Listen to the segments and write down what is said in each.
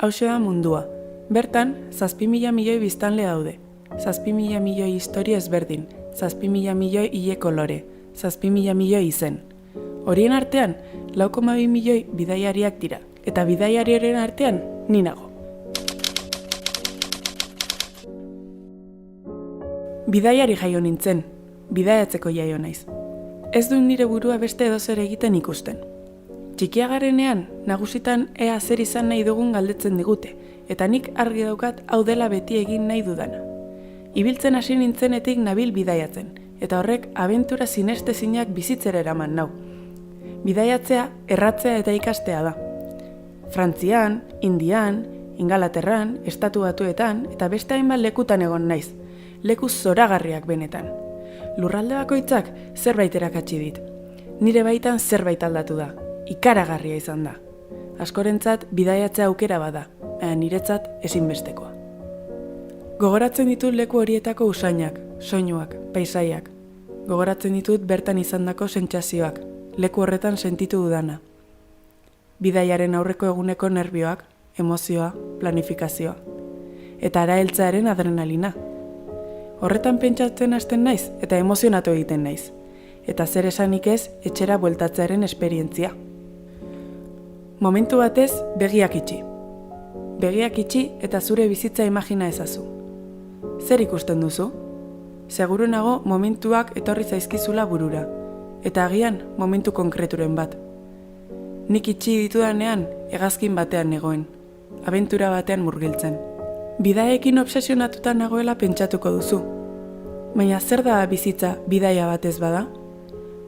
Hauxe da mundua. Bertan, 7.000 milioi biztanle daude. 7.000 milioi historia ezberdin, 7.000 milioi ile kolore, 7.000 milioi izen. Horien artean, 4,2 milioi bidaiariak dira, eta bidaiarien artean, ni nago. Bidaiari jaio nintzen, bidaiatzeko jaio naiz. Ez du nire burua beste edozer egiten ikusten. Txikia garenean, nagusitan ea zer izan nahi dugun galdetzen digute, eta nik argi daukat hau dela beti egin nahi dudana. Ibiltzen hasi nintzenetik nabil bidaiatzen, eta horrek abentura sinestezinak bizitzera eraman nau. Bidaiatzea, erratzea eta ikastea da. Frantzian, Indian, Ingalaterran, Estatu Batuetan, eta beste hainbat lekutan egon naiz. Leku zoragarriak benetan. Lurralde bakoitzak zerbait erakatsi dit. Nire baitan zerbait aldatu da. Ikaragarria izan da. Askorentzat bidaiatzea aukera bada, niretzat ezinbestekoa. Gogoratzen ditut leku horietako usainak, soinuak, paisaiak. Gogoratzen ditut bertan izandako sentsazioak, leku horretan sentitu dudana. Bidaiaren aurreko eguneko nerbioak, emozioa, planifikazioa. Eta araeltzearen adrenalina. Horretan pentsatzen hasten naiz eta emozionatu egiten naiz. Eta zer esanik ez, etxera bueltatzearen esperientzia. Momentu batez, begiak itxi. Begiak itxi eta zure bizitza imagina ezazu. Zer ikusten duzu? Seguru nago momentuak etorri zaizkizula burura. Eta agian, momentu konkreturen bat. Nik itxi ditudanean, hegazkin batean negoen. Abentura batean murgiltzen. Bidaiekin obsesionatuta nagoela pentsatuko duzu. Baina zer da bizitza bidaia batez bada?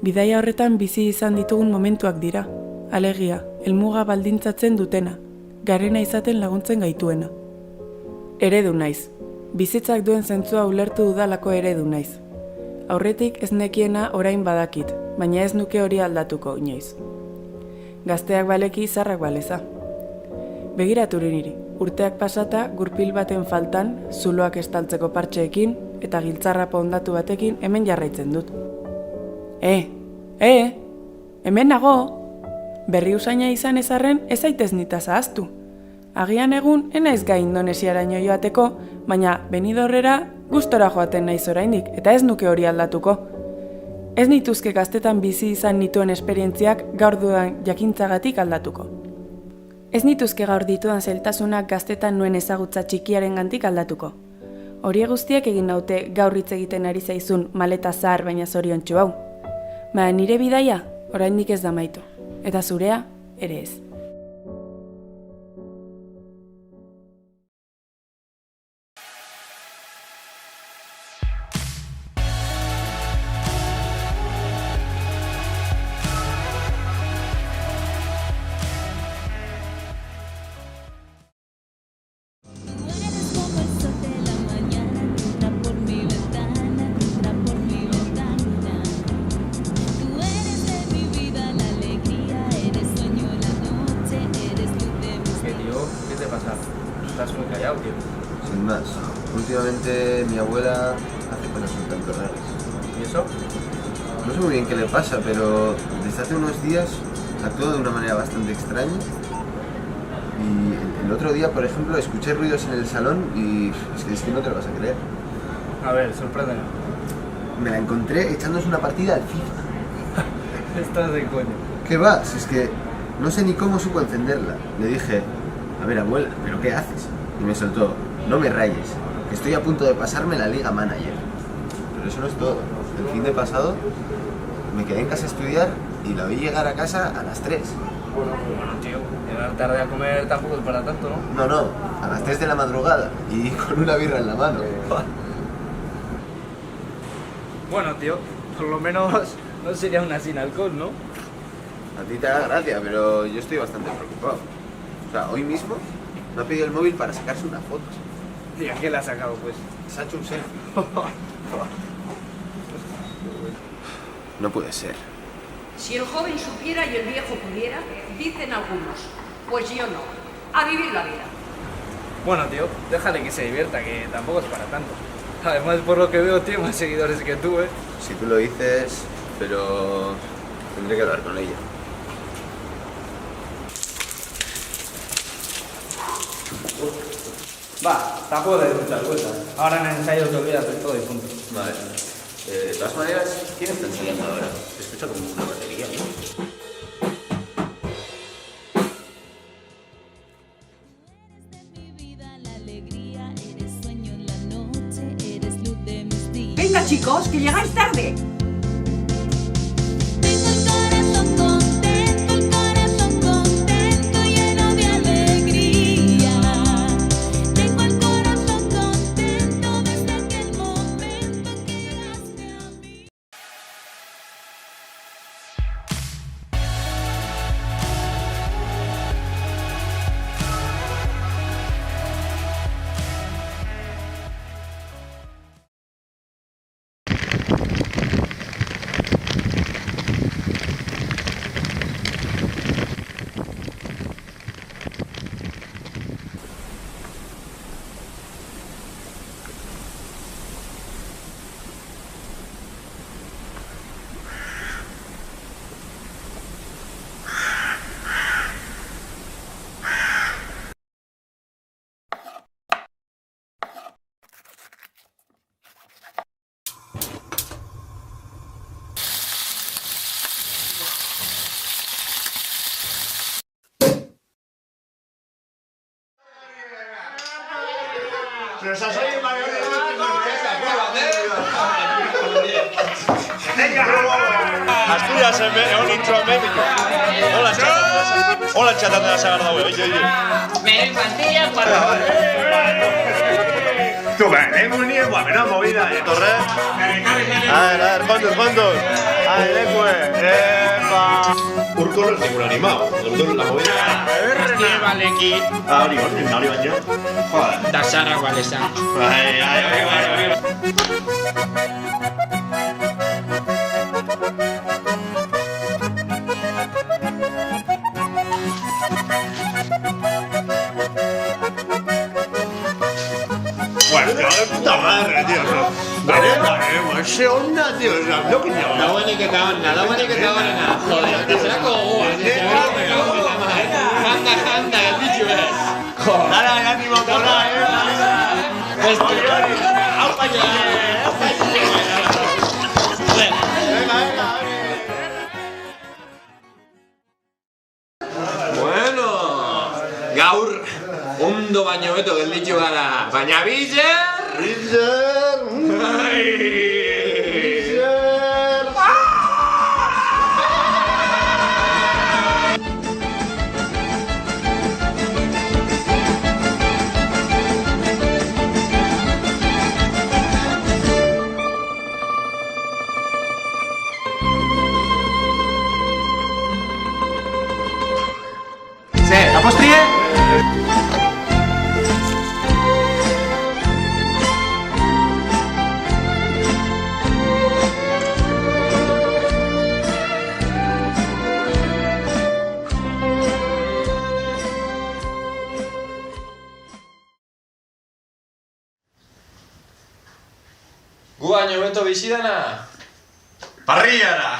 Bidaia horretan bizi izan ditugun momentuak dira. Alegia, helmuga baldintzatzen dutena, garena izaten laguntzen gaituena. Eredu naiz. Bizitzak duen zentzua ulertu dudalako eredu naiz. Aurretik ez nekiena orain badakit, baina ez nuke hori aldatuko inoiz. Gazteak baleki zarrak baleza. Begiratu niri, urteak pasata gurpil baten faltan, zuloak estaltzeko partxeekin eta giltzarrapa hondatu batekin hemen jarraitzen dut. Hemen nago! Berri usaina izan ezarren ez zaitez nita zahaztu. Agian egun enaiz gai Indonesiaraino joateko, baina Benidorrera gustora joaten naiz oraindik eta ez nuke hori aldatuko. Ez nituzke gaztetan bizi izan nituen esperientziak gaur dudan jakintzagatik aldatuko. Ez nituzke gaur ditudan zailtasunak gaztetan nuen ezagutza txikiarengandik aldatuko. Horiek guztiek egin naute gaur hitz egiten ari zaizun maleta zahar baina zoriontsu hau. Baina nire bidaia oraindik ez da amaitu, eta zurea ere ez. Estás muy callado, tío. Sin más. Últimamente mi abuela hace cosas un tanto raras. ¿Y eso? No sé muy bien qué le pasa, pero desde hace unos días actúa de una manera bastante extraña. Y el otro día, por ejemplo, escuché ruidos en el salón y es que no te lo vas a creer. A ver, sorpréndeme. Me la encontré echándose una partida al FIFA. Estás de coño. ¿Qué va? Si es que no sé ni cómo supo encenderla. Le dije, a ver abuela, ¿pero qué haces? Y me soltó, no me rayes, que estoy a punto de pasarme la Liga Manager. Pero eso no es todo. El fin de pasado me quedé en casa a estudiar y la vi llegar a casa a las 3. Bueno, tío, llegar tarde a comer tampoco es para tanto, ¿no? No, a las 3 de la madrugada y con una birra en la mano. Bueno, tío, por lo menos no sería una sin alcohol, ¿no? A ti te da gracia, pero yo estoy bastante preocupado. O sea, hoy mismo me ha pedido el móvil para sacarse una foto. ¿Y a qué la has sacado, pues? Se ha hecho un selfie. No puede ser. Si el joven supiera y el viejo pudiera, dicen algunos. Pues yo no. A vivir la vida. Bueno, tío, déjale que se divierta, que tampoco es para tanto. Además, por lo que veo, tiene más seguidores que tú, ¿eh? Si tú lo dices, pero tendré que hablar con ella. Va, tampoco le doy muchas vueltas. Ahora en el ensayo te olvidas de todo y punto. Vale. De todas maneras, ¿quién está ensayando ahora? Se escucha como una batería, ¿no? Venga, chicos, que llegáis tarde. Tengo el corazón contento, lleno de alegría. Tengo el corazón contento desde aquel momento que llegaste a mí. Asturias egon intro hemen. Hola txatan dela sagar daue, oie. Me pantilla para... Tu, hemos ni buena movida, torre. A ver, fondos. Ahí, lekue. Epa. Urko no es ningún animado. La movida... Balekin, Hori baino. Joder. da sarra balesa. Ai. Bueno, de puta madre, tío. Vale, se onda, tío. Lo que lleva. Da buenik eta onena. Joder, deserako gogoa. Janda, el bicho es. Dale, ánimo, motora, Aupa Bueno, gaur ondo baino beto gelditu gara, baina bizer! ¿La postrie? Gu baino beto bizi dena? Parrillara!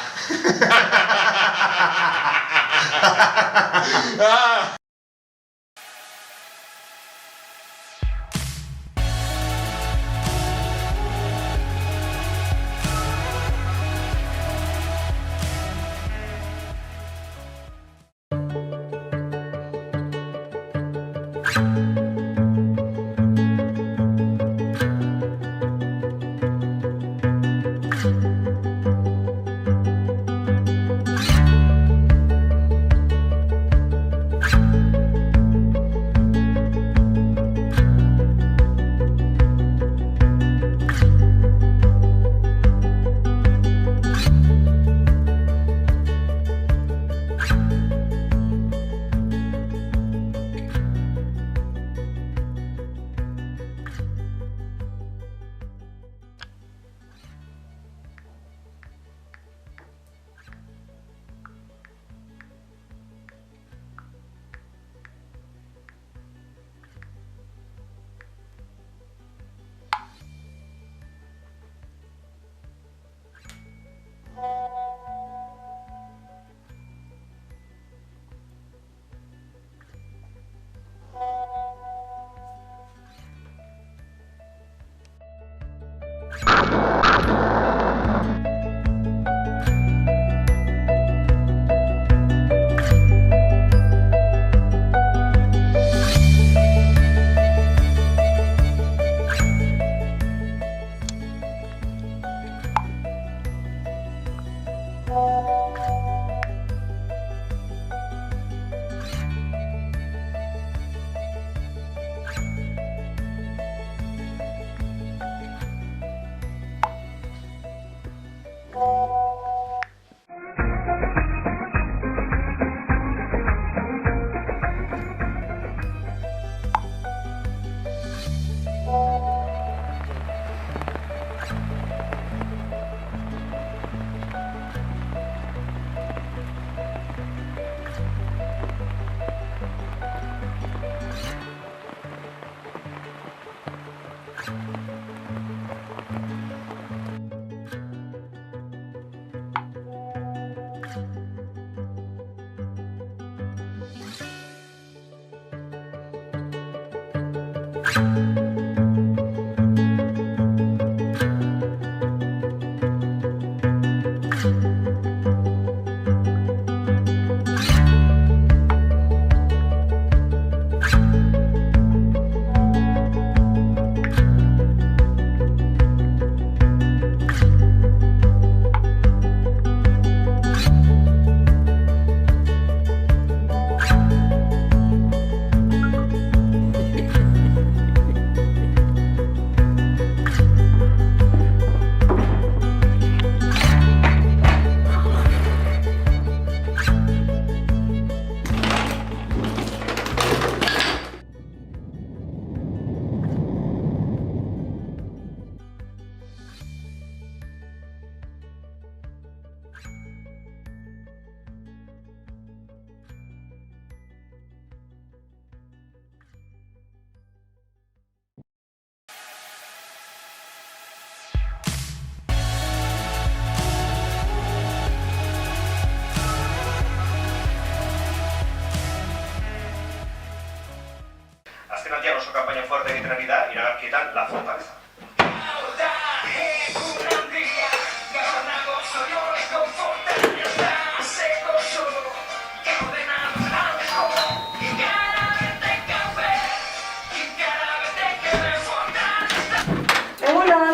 Azken aldian oso kanpaina fuerte egiten ari da iragarkietan La Fortaleza.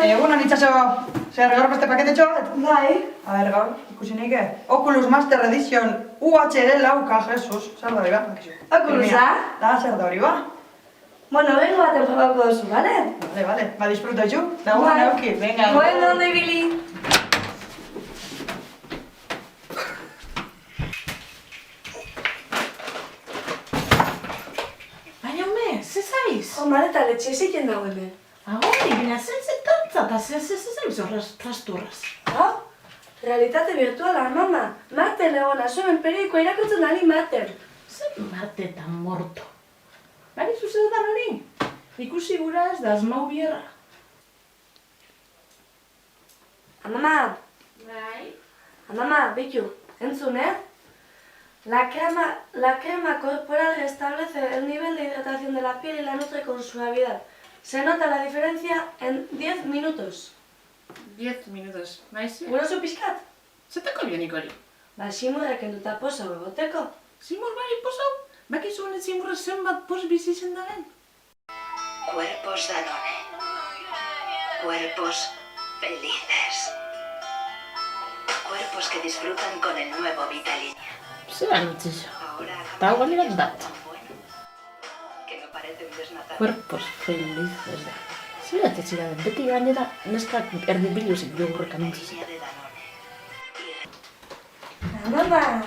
Egunon itxaso, zer gaur beste paketetxo bat? Bai. A ber, gaur, ikusi nike. Oculus Master Edition UHD lauka, Jesus. Zer da hori ba? Oculusa? Da, zer da hori ba? Bueno, vengo baten jokauko duzu, bale? Vale, ba, disfruta itxu. Da, guen euki, venga. Bueno, ondo ibili. Baina, hume, ze zaiz? Omar eta letxe ziken dago hemen. Agoi, baina zer tantza eta zaiz horraz trasturraz. Realitate virtuala, mama. Marte leona, zuen periodikoa irakurtzen ali Marten. Zer Marte eta morto? Bari zuzetan hori? Ikusi gura ez da asmau bierra. Amama. Bai? Amama, bitu, entzun, La crema corporal restablece el nivel de hidratación de la piel y la nutre con suavidad. Se nota la diferencia en 10 minutos. 10 minutos, maiz? Gurozu pixkat? Zetako bionik hori? Ba, simurrek enduta posa egoteko. Simur bai, posau? Bakizu honet simurra zenbat pos bizi zen daren? Cuerpos Danone. Cuerpos felices. Cuerpos que disfrutan con el nuevo Vitalinia. Zeran utzizo. Eta hau galirat bat. Que no parecen desnatados. Cuerpos felices da. Zerat ez zira den, beti gainera neskak erdibiluzik jogurrek anuntzizia. Mama,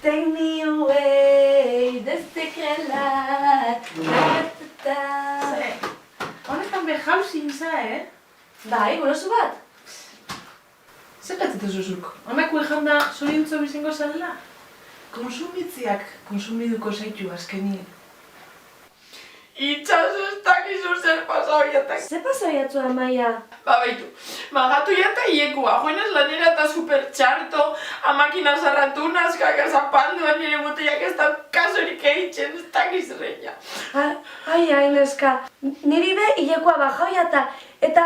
take me away, desde krelat, Ze, honetan be jauzin za, Bai, gurozu bat? Zer gatzete zuzuk? Honako ejan da zoriontzo bizingo zarela? Konsumitziak konsumiduko zaitu azkenien. Itxaso ez dakizu zer pasabiatak. Ze pasabiatzu, Amaia? Ba, baitu, magatu jata iekua, joinaz lanera eta supertxarto, amakina zarratu nazkak azapalduan nire boteak ez da kasurik eitzen, ez dakiz reina. Ai, neska, niri be ilekoa bajoiata, eta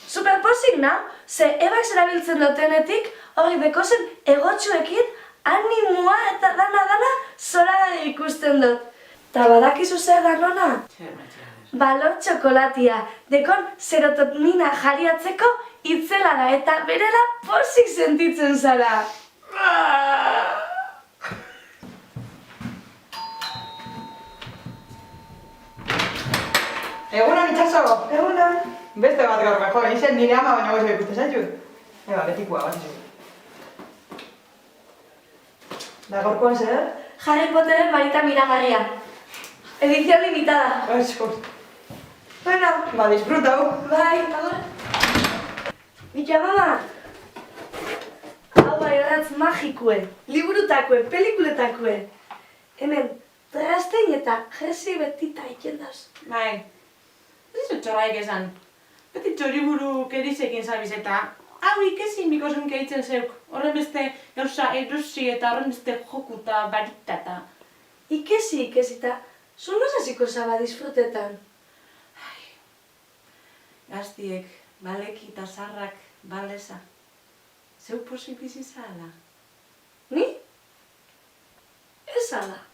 superposik nau, ze ebak zerabiltzen dutenetik, hori dekozen egotxuekin, animua eta dana zoragarri ikusten dut. Ta badakizu zer da nona? Balor txokolatia, dekon serotonina jariatzeko itzela da eta berela posik sentitzen zara. Egunon itxaso! Egunon! Beste bat gaur beho, izen nire ama baina gozo ikuste zaitu. Eba, betikua bat izu. Da gorkoan zer? Harry Potteren varita miragarria. Edición limitada. Asko. Bueno. Ba, disfrutau. Bai, agur. Mika, mama. Hau bai erratz magikue, liburutakue, pelikuletakue. Hemen, trastein eta jersi betita ikendauz. Bai, ez dut txorraik esan. Beti txoriburu kerizekin zabiz eta hau ikesi mikosen keitzen zeuk. Horren beste gauza erosi eta horren beste joku eta barita eta... Ikesi, eta zonoz hasiko zaba disfrutetan. Gaztiek, baleki eta zarrak baleza. Zeu posik bizi zala? Ni? Ez ala.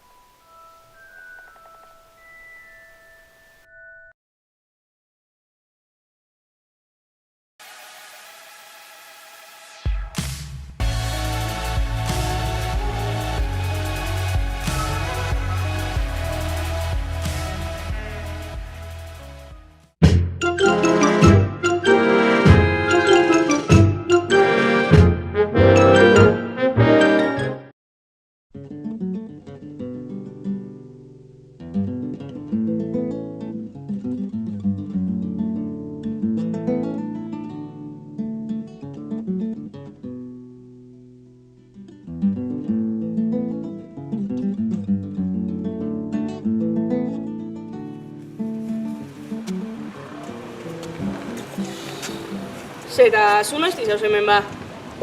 Zera, zu noizti zauz hemen ba?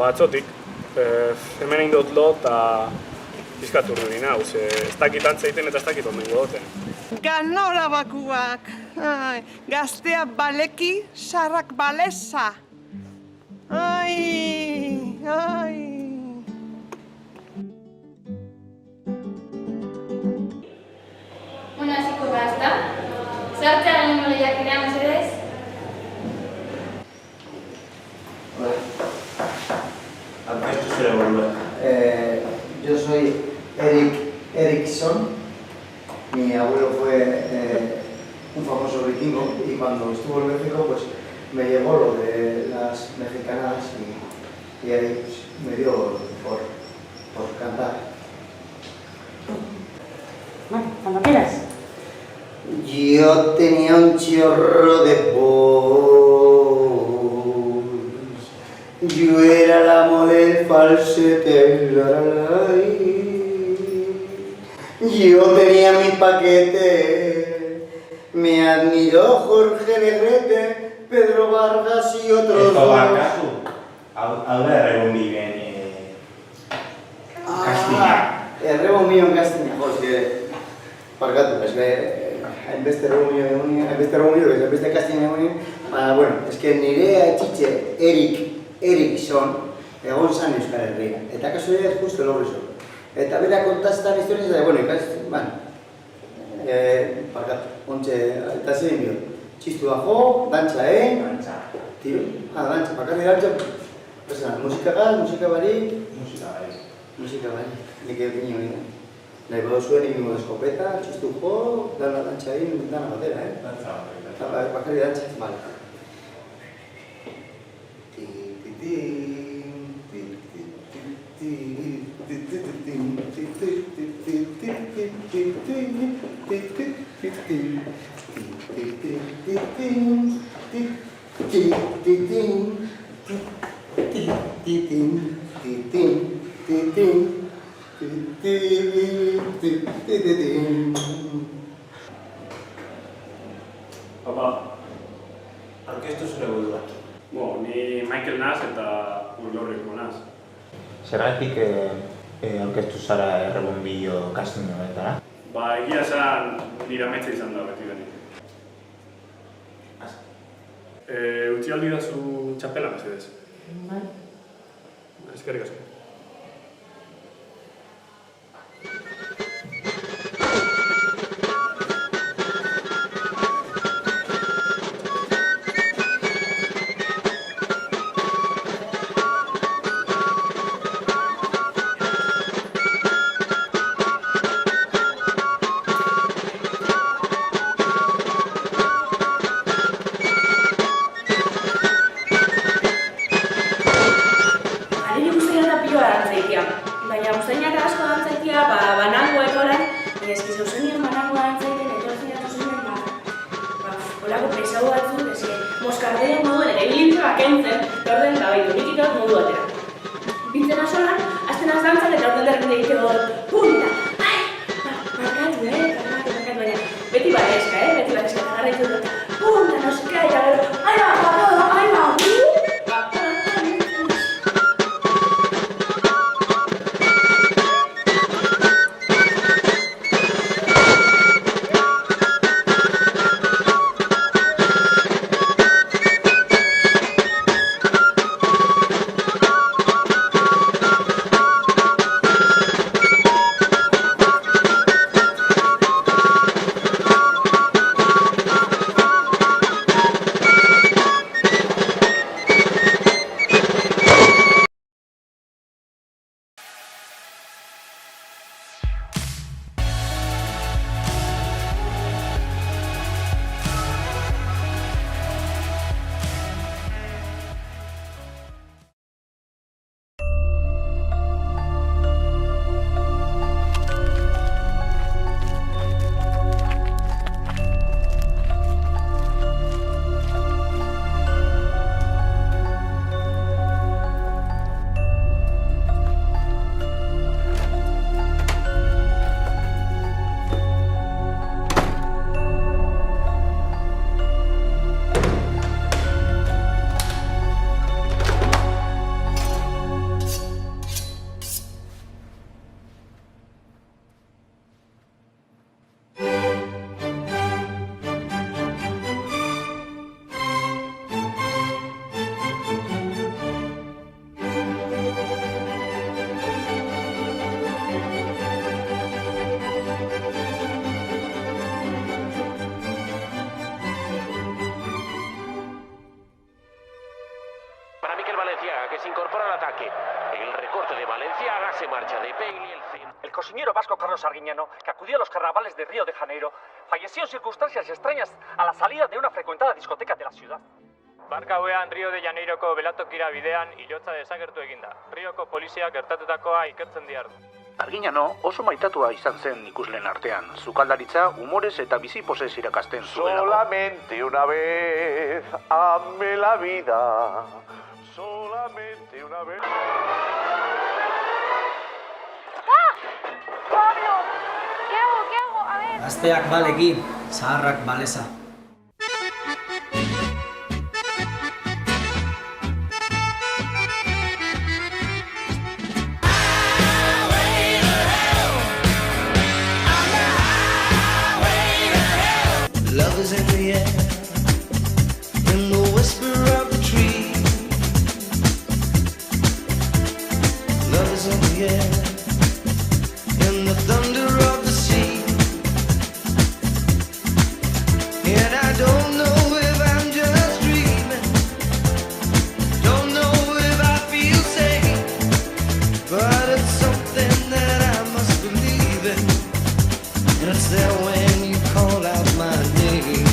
Atzotik. Hemen egin dut lo eta pizkatu nuen hau, ez dakit antza egiten eta ez dakit omengo duten. Ganora bakuak, gaztea baleki, sarrak baleza. Bueno, hasiko da, ezta? Zertzea egingo lehiakidea, mesedez? Yo soy Erik Erikson. Mi abuelo fue un famoso vikingo y cuando estuvo en México pues me llegó lo de las mexicanadas y ahí pues, me dio por cantar. Bueno, cuando quieras. Yo tenía un chorro de voz. Yo era la model falsete. Yo tenía mi paquete. Me admiró Jorge Negrete, Pedro Vargas y otros Esto dos. Barcasu. Habla de rebombillo en Castilla. Rebombillo en Castilla. Joder, Barcatu, es que hainbeste Castilla egonin, bueno, es que nirea etxitxe Erikson egon zan Euskal Herria. Eta kasu ere justo logrezo. Eta bera kontaztan historiaz da, bueno, barkatu, ontxe, eta zein bio. Txistu dago, dantza, Dantza. Tio, dantza, bakarri dantza. Musika gaz, musika barik. Musika barik. Nik egin hori da. Nahi bado zuen egin eskopeta, txistu jo, dana dantza egin, dana batera, Dantza. Bakarri dantza, bale. Papa, orkestu zure burua. Ni Michael Nas eta Urlorriko Nas. Zergatik orkestu zara errebombillo kastin honetara? Egia esan nire ametsa izan da beti benik. Utzi aldi dazu txapela, mesedez. Bai. Eskerrik asko. Moskardeen moduen eta ibilintzoa kentzen, orden gabaitu nik ikaut modu batera. Bintzena solan, azten azantzak eta orden derrende egiteko punta! Barkatu, barkatu, baina beti bareska, beti bareska, eta garraitu dut, punta, noska, eta gero, Valenciaga, que se incorpora al ataque. El recorte de Valenciaga, se marcha de Pegli, el centro. El cocinero vasco Carlos Arguiñano, que acudió a los carnavales de Río de Janeiro, falleció en circunstancias extrañas a la salida de una frecuentada discoteca de la ciudad. Barka hauean Rio de Janeiroko belatokira bidean hilotza desagertu eginda. Rioko polizia gertatutakoa ikertzen dihardu. Arguiñano oso maitatua izan zen ikusleen artean, sukaldaritza, humorez eta bizipozez irakasten zuelako. Solamente una vez, ame la vida. Solamente una vez. Pablo, ¿qué hago? A ver. Gazteak baleki, zaharrak baleza. Love is in the air, in the whisper of the tree. Love is in the air, in the thunder of the sea. And I don't know if I'm just dreaming, don't know if I feel safe, but it's something that I must believe in, and it's there when you call out my name.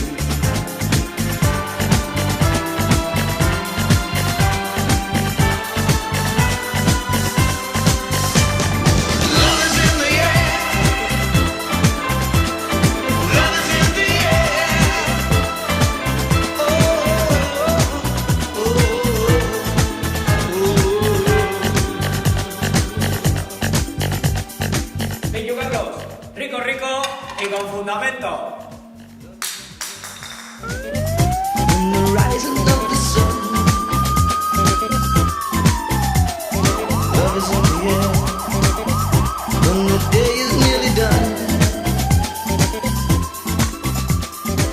Love is in the air. Love is in the air. Oh, oh, Thank you, Carlos. Rico, rico y con fundamento. in the rising of the sun. Love is in the air when the day is nearly done.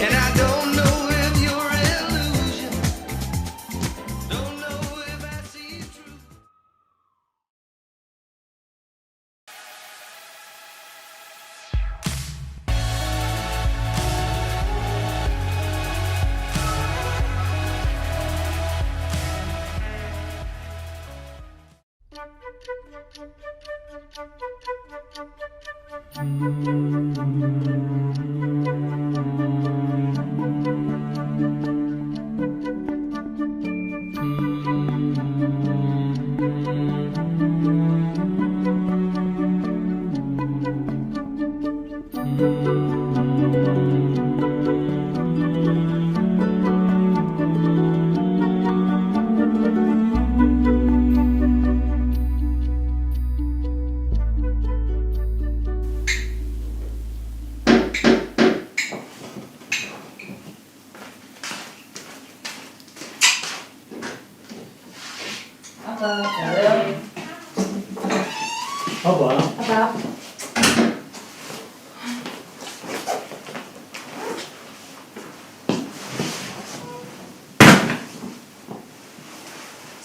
And I don't know if you're an illusion, don't know if I see true.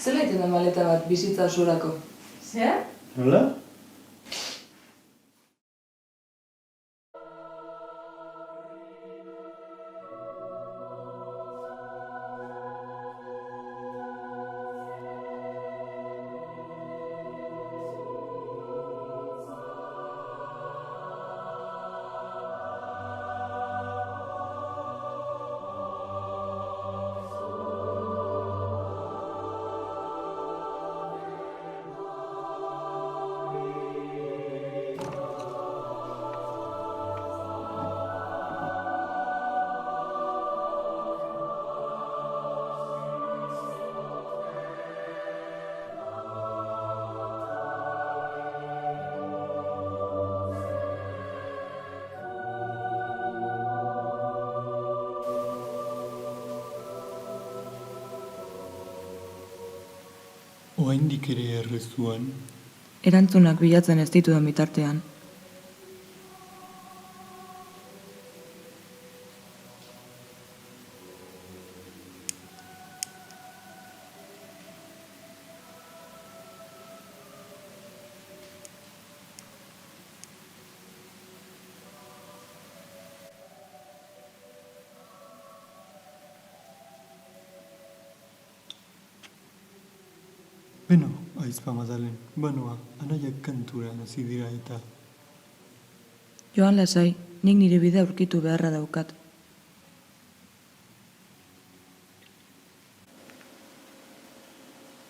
Zer egiten da maleta bat bizitza osorako? Zer? Nola? Oraindik ere errezuan. Erantzunak bilatzen ez ditudan bitartean. Aizpa Madalen, banoa, anaiak kantura hasi dira eta... Joan lasai, nik nire bidea aurkitu beharra daukat.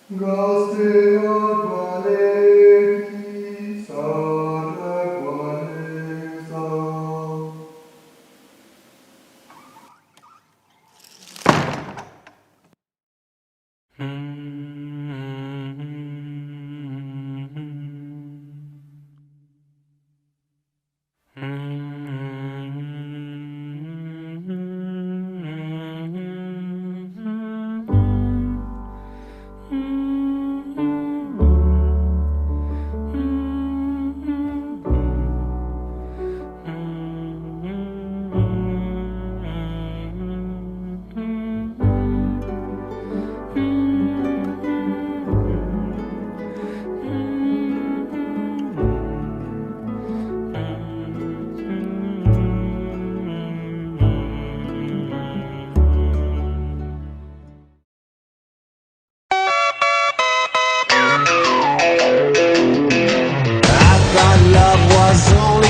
Gazteak baleki, zaharrak baleza.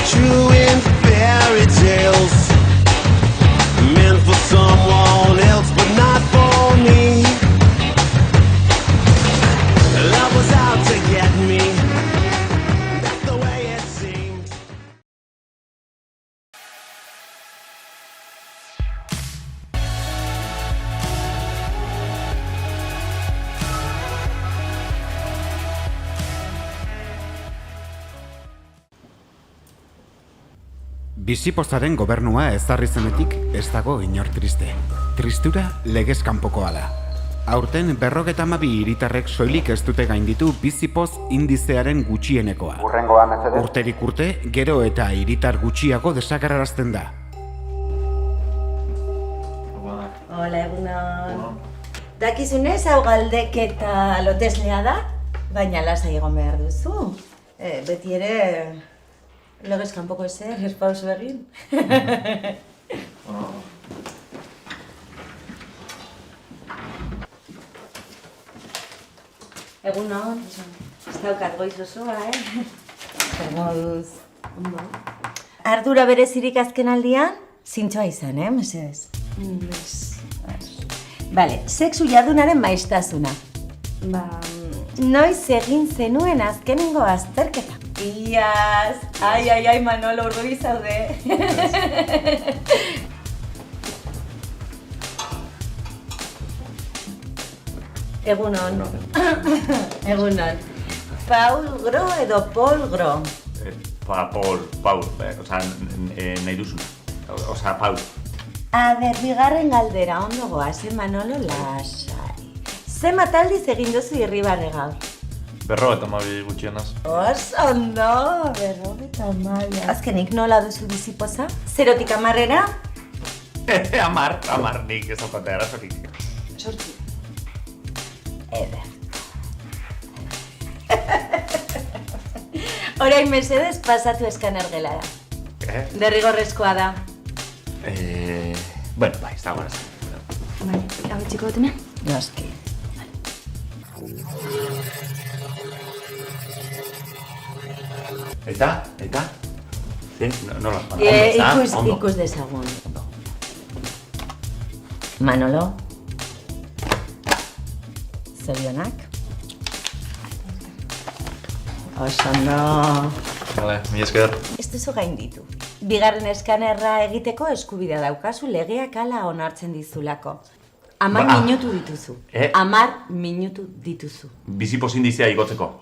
True in fairy tales, meant for someone else, but not for me. Love was out to get me. That's the way it seemed. Bizipozaren gobernua ezarri zenetik ez dago inor triste. Tristura legez kanpokoa da. Aurten 52 hiritarrek soilik ez dute gainditu bizipoz indizearen gutxienekoa. Urterik urte, gero eta hiritar gutxiago desagerrarazten da. Hola, egunon. Dakizunez, hau galdeketa loteslea da, baina lasai egon behar duzu. Beti ere... Legez kanpoko ezer, ez pausu egin. Egunon, ez daukat goiz osoa, Zer moduz. Ardura berezirik azken aldian, zintzoa izan, mesedez? Bale, sexu jardunaren maiztasuna. Noiz egin zenuen azkenengo azterketa. Iaz! Ai, Manolo, urduri zaude. Egunon. Egunon. Paul Gro edo Paul Gro? Paul, nahi duzuna. Paul. Bigarren galdera, ondo goaz, Manolo, lasai. Zenbat aldiz egin duzu irribarre gaur? 52 gutxienaz. Ondo, 52. Azkenik nola duzu bizipoza? 0tik 10-era? 10, nik ez daukatea arazorik. 8. Eder. Orain mesedez pasatu eskaner gelara. Derrigorrezkoa da. Bueno, bai, ez dago arazo. Bai, hau txiko dut hemen? Noski. Eta? Nola? Ikus dezagun. Manolo? Zorionak? Osondo. Vale, mila esker. Ez duzu gainditu. Bigarren eskanerra egiteko eskubidea daukazu legeak hala onartzen dizulako. 10 minutu dituzu. 10 minutu dituzu. Bizipoz indizea igotzeko.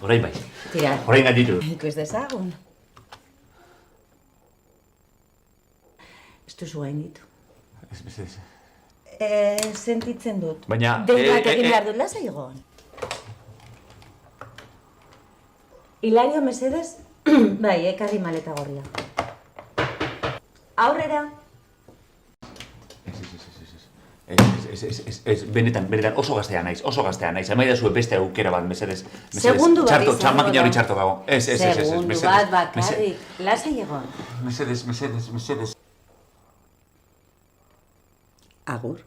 Orain bai. Tira. Orain ganditu. Ikus dezagun. Ez duzu gainditu. Sentitzen dut. Baina... Deiak egin behar dut, lasai egon. Hilario, mesedez, bai, ekarri maleta gorria. Aurrera. Benetan, oso gaztea naiz. Amaida zuen beste aukera bat, mesedez. Segundu bat izango da. Makina hori txarto gago. Segundu bat bakarrik, lasai egon. Mesedez. Agur.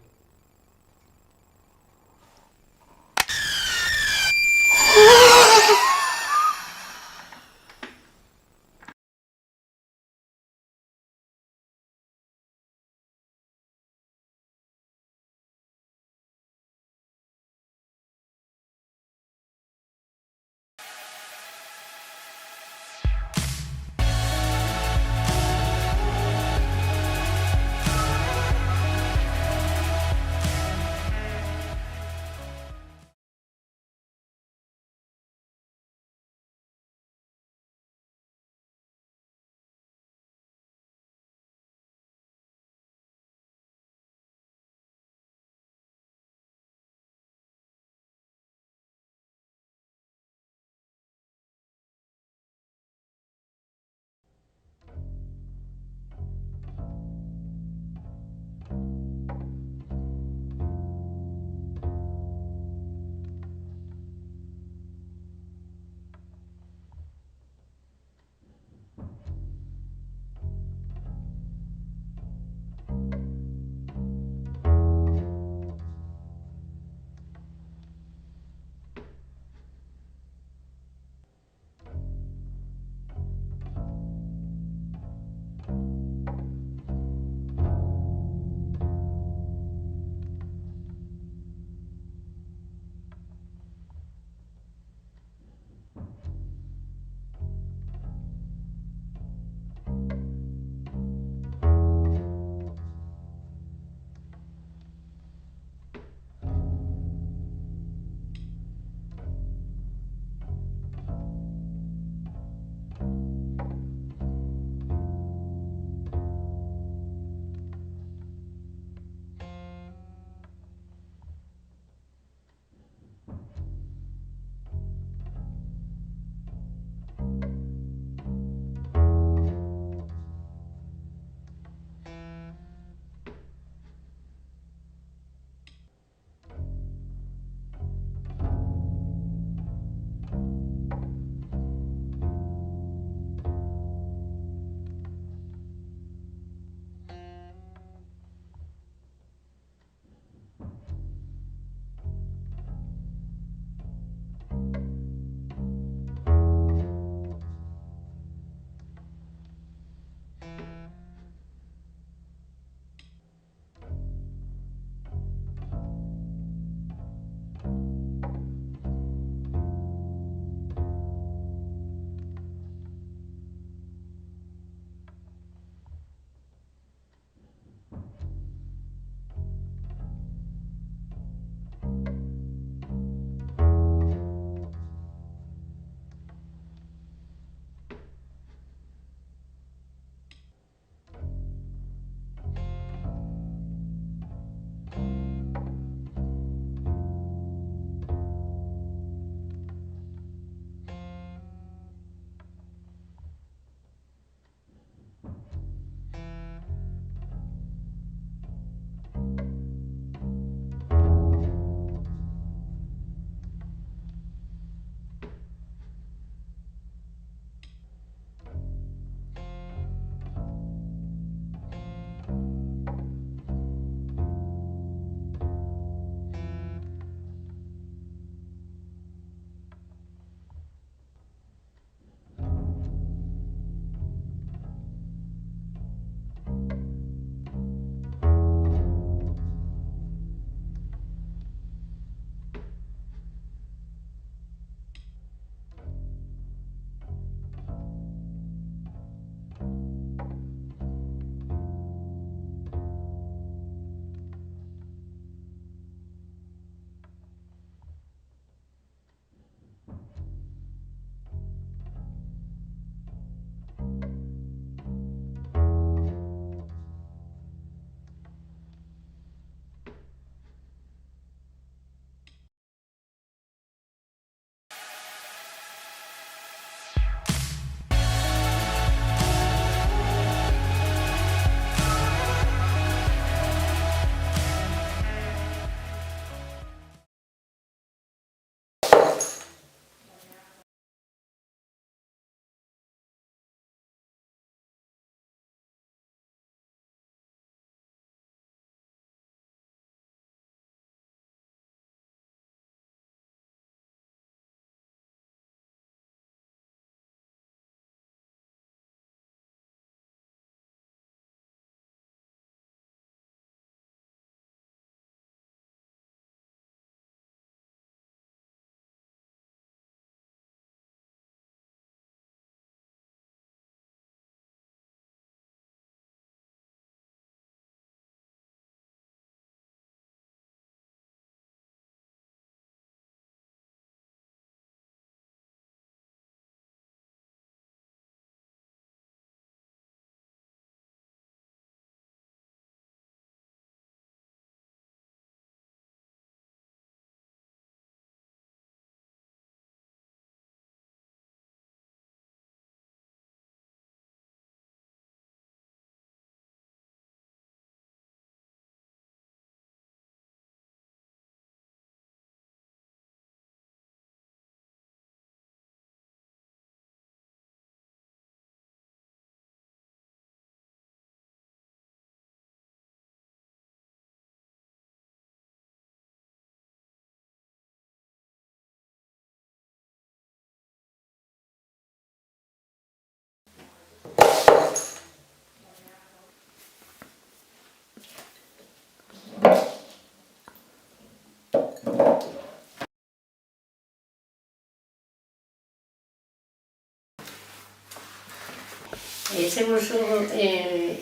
zen oso,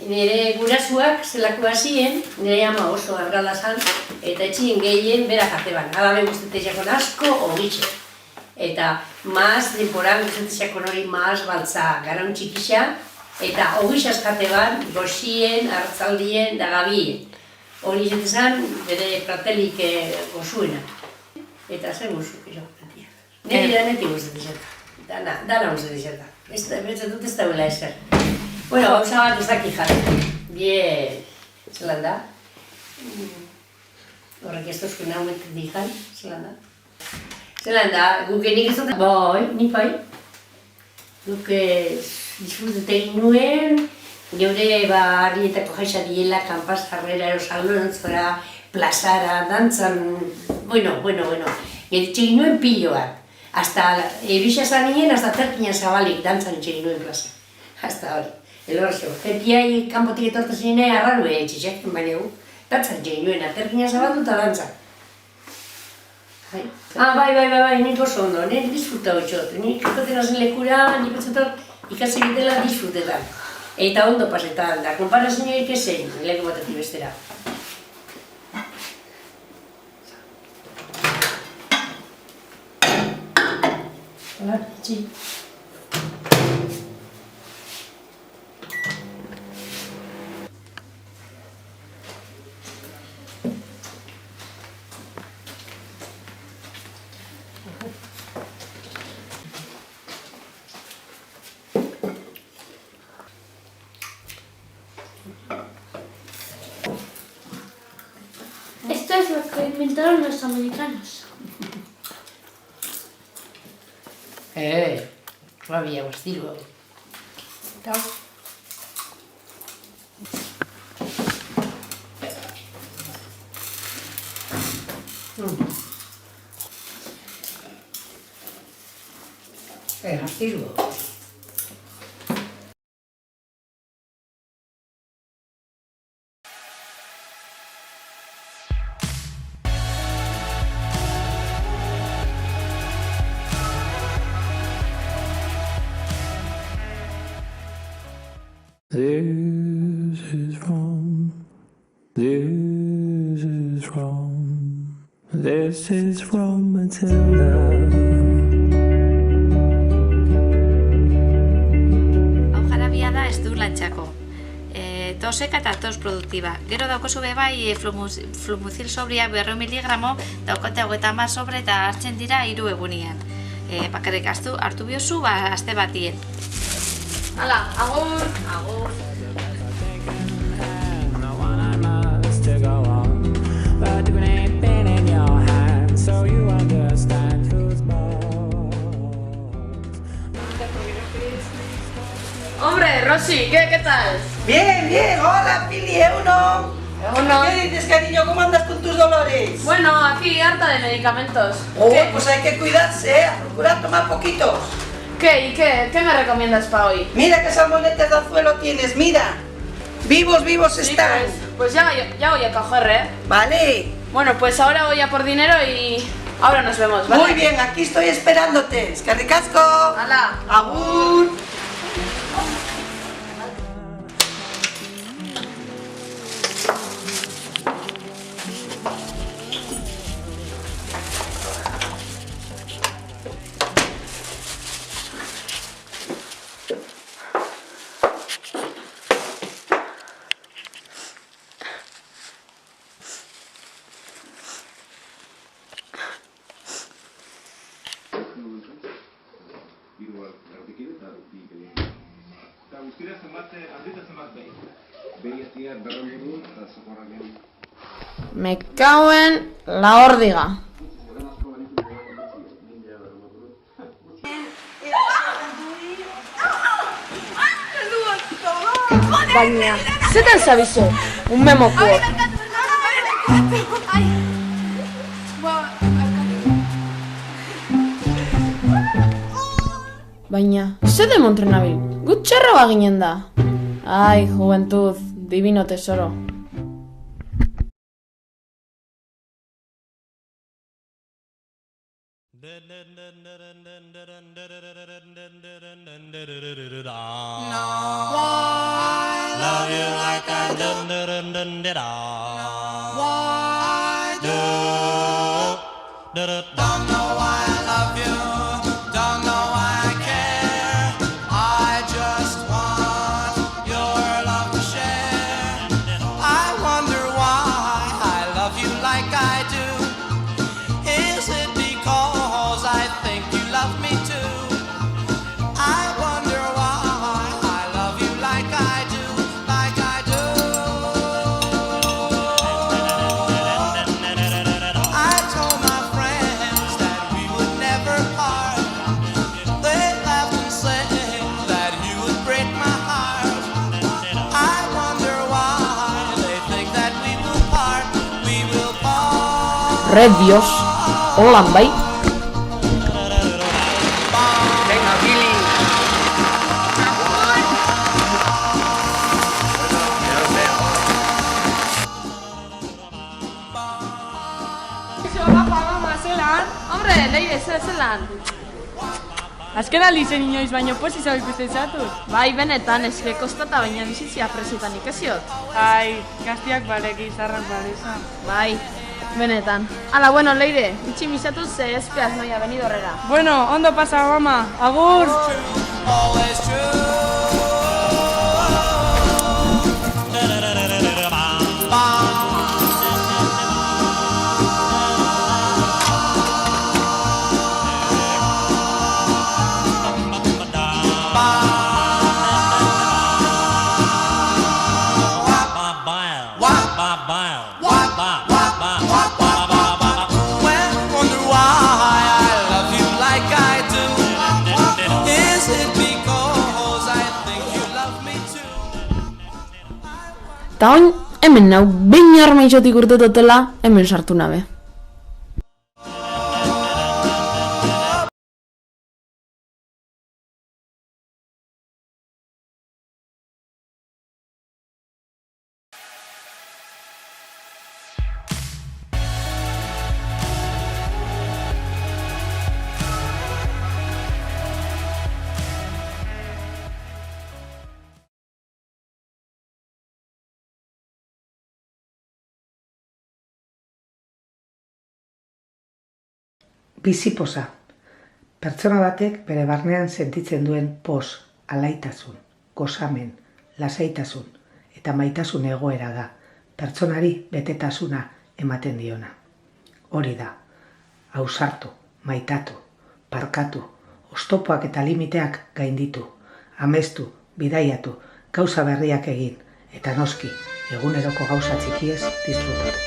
nire gurasuak zelako hasien, nire ama oso argala zan, eta etxien gehien bera jateban. Hala me guztetexakon asko ogitxe. Eta maaz denporan guztetexakon hori maaz baltza garaun txikixa, eta ogixaz jateban goxien, hartzaldien, da gabien. Hori zetezan bere pratelik gozuena. Eta zen guzuk izan. Nire danetik guztetexak. Dana guztetexak. Betzat dut ez dauela esker. Bueno, gauza bat ez daki jarri. Bien, zelan da? Horrek ez tozko naumetik dijan, zelan da? Zelan da, guk nik ez dut... Bai, nik bai. Guk disfrutetek nuen, geure harrietako jaixa diela, kanpaz jarrera, erosalontzora, plazara, dantzan... Bueno. Getitxegin nuen piloak. Hasta ebisa zanien, hasta terkina zabalik dantzan etxegin nuen plaza. Hasta hori. Elorzo, jetiai kanpotik etortu zinei arrarue etxixak, baina gu. Dantzan etxegin nuen, terkina zabaldu eta dantzan. Bai, nik oso ondo, nik disfruta hotxot. Nik ikoten hazen lekura, nik otzatok ikasi bitela disfrutetan. Eta ondo pasetan, da konparazioik ezein, leku batetik bestera. Hola, etxi. Esto es lo que inventaron los americanos. Rabia guztigo. Eta? Guztigo. This is wrong. This is wrong. This is from Matilda. Hau jarabia da ez du lantxako. Toseka eta tos produktiba. Gero daukozu bebai flumuzil sobria 200 miligramo, daukate 50 sobre eta hartzen dira 3 egunian. Bakarrik hartu biozu, aste batien. Hala, agur! Agur! Hombre, Rosy, ¿qué tal? Bien, hola Pili, Euno. ¿Qué dices, cariño? ¿Cómo andas con tus dolores? Bueno, aquí harta de medicamentos. Pues hay que cuidarse, a procurar tomar poquitos. ¿Qué? ¿Y qué me recomiendas para hoy? Mira qué salmonetes de anzuelo tienes, mira. Vivos están. Pues ya voy a coger, ¿eh? Vale. Bueno, pues ahora voy a por dinero y ahora nos vemos, ¿vale? Muy bien, aquí estoy esperándote. ¡Eskerrik asko! ¡Hala! ¡Agur! Me cago en la órdiga. Baina, zetan zabizu? Un memoko. Baina, ze demontre nabil? Gut txarra baginen da. Ai, juventud, divino tesoro. No. like I do. Why do? Don't know why I love you. Don't know why I care. I just want your love to share. I wonder why I love you like I do. Is it because I think you love me too? I wonder why I love you like I do, like I do. I told my friends that we would never part. They laughed and said that you would break my heart. I wonder why they think that we will part, we will part. Red Dios, holan bai. Venga, Billy. Hombre, leire, zelan. Azken aldi zen inoiz baino posizio ikusten zatuz. Bai, benetan, eske kostata baina bizitzia presiotan ikaziot. Ai, gaztiak baleki, zarrak balezan. Bai, benetan. Ala, bueno, leire, itxi misatuz ze espeaz noia benidorrera. Bueno, ondo pasa, mama. Agur! Always true. Wonder why I love you like I do. Is it because I think you love me too? Ta oin, hemen nau, behin armaixotik urte totela, hemen sartu nabe. Bizipoza. Pertsona batek bere barnean sentitzen duen poz, alaitasun, gozamen, lasaitasun eta maitasun egoera da. Pertsonari betetasuna ematen diona. Hori da. Ausartu, maitatu, parkatu, oztopoak eta limiteak gainditu, amestu, bidaiatu, gauza berriak egin eta noski, eguneroko gauza txikiez disfrutatu.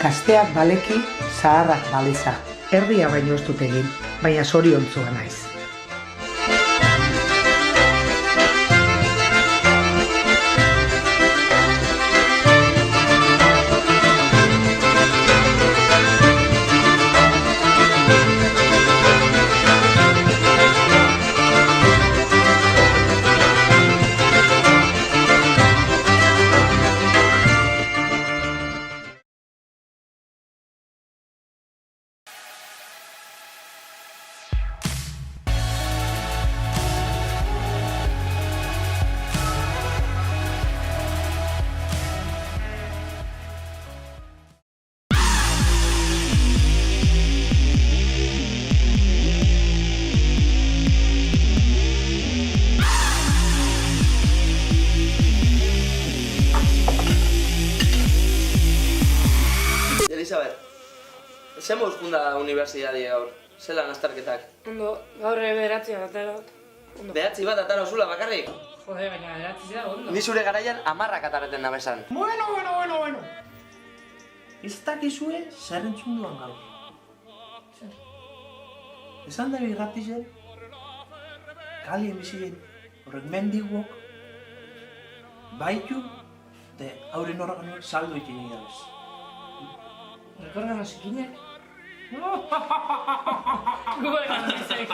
Gazteak baleki, zaharrak baleza. Erdia baino ez dut egin, baina zoriontzua naiz. Ze mouz junda unibertsitate gaur? Zelan azterketak? Ondo, gaur bederatzi bat atara. Behatzi bat atara zula bakarrik? Jode, baina bederatzi zera ondo. Ni zure garaian 10 atareten dabezan. Bueno. Ez dakizue zer entzun duan gaur. Esan da irratizen, kalien biziren horrek mendiguok, baitu, de hauren horreganuak saldo ikin idabez. Rekordan hasikinek? Guba gantzek.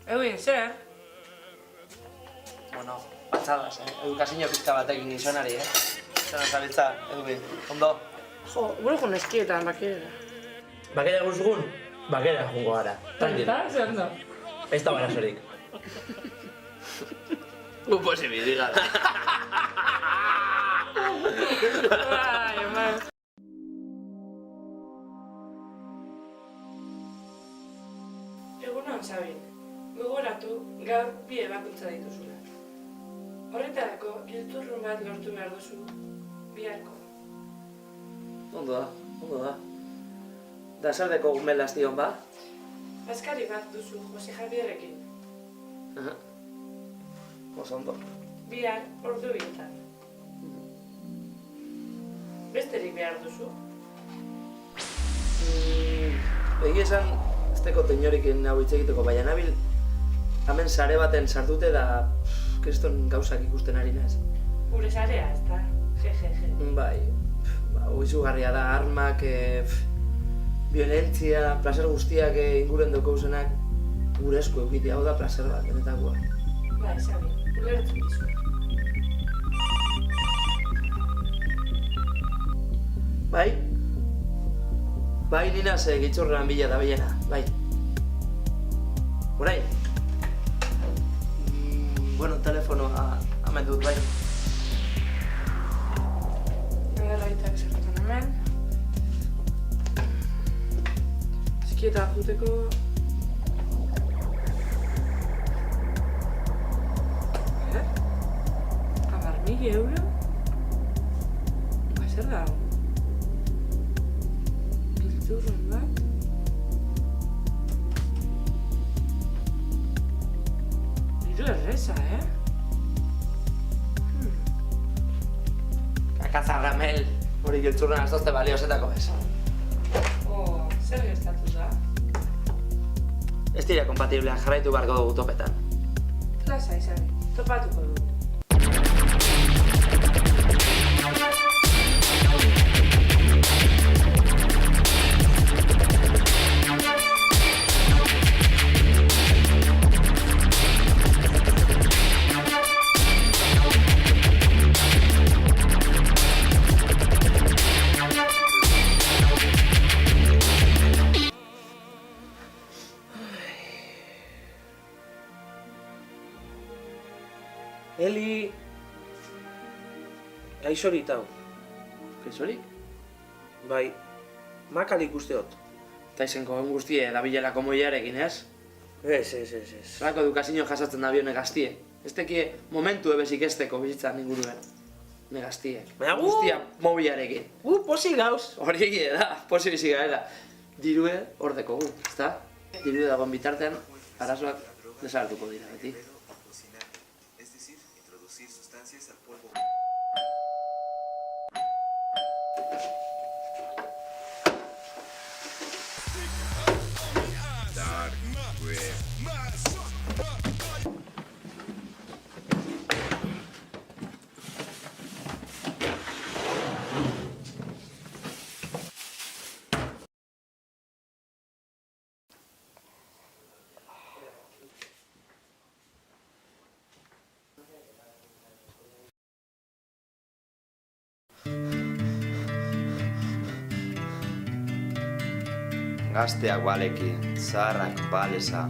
Edwin, zer? Bueno, batzadas, edukazio pizka batekin gizonari, Zena zabiltza, Edwin, ondo? Jo, gure jo neskietan bakera. Bakera guzgun? Bakera jungo gara, tranquil. Zer ondo? Ez da barazorik. Gu posibil, digala. Bai, eman. Egunon, Sabin. Gogoratu, gaur bi ebakuntza dituzula. Horretarako, giltzurrun bat lortu behar duzu, biharko. Ondo da. Da zer deko gumen lastion ba? Baskari bat duzu, Jose Javierrekin. Oso ondo. Bihar, ordu bietan. Besterik behar duzu? Egi esan, ez teko teñorikin hau hitz egiteko, baina nabil hemen sare baten sartute da kriston gauzak ikusten ari naz. Gure sarea, ez da? Jejeje. Bai, izugarria da, armak, violentzia, placer guztiak inguren dokouzenak gure esku egitea, hau da placer bat, benetakoa. Bai, Sabin, ulertu dizu. Bai, ninaz gitxurrean bila da bilena, bai. Horai? Bueno, telefonoa hemen dut, bai. Agarraitak zertan hemen. Zikietan juteko... 10.000 euro? Zer da? Giltzurrun bat? Diru erreza, Kakazarra mel, hori giltzurren aztozte baliozetako ez. Zer gertatu da? Ez dira kompatibleak, jarraitu beharko dugu topetan. Klasa izan, topatuko dugu. Eli... Gaixorik tau. Gaixorik? Bai, makalik usteot. Eta izenko guztie dabilela moiarekin, ez? Ez. Lako edukazio jasatzen da bione gaztie. Ez tekie momentu ebesik esteko bizitzan inguruen. Ne gaztiek. Baina guztia mobilarekin. Posi gauz. Hori egie da, posi bizi gaela. Dirue hor deko gu, ezta? Dirue dagoen bitartean, arazoak desagertuko dira, beti. Gazteak balekin, zaharrak baleza,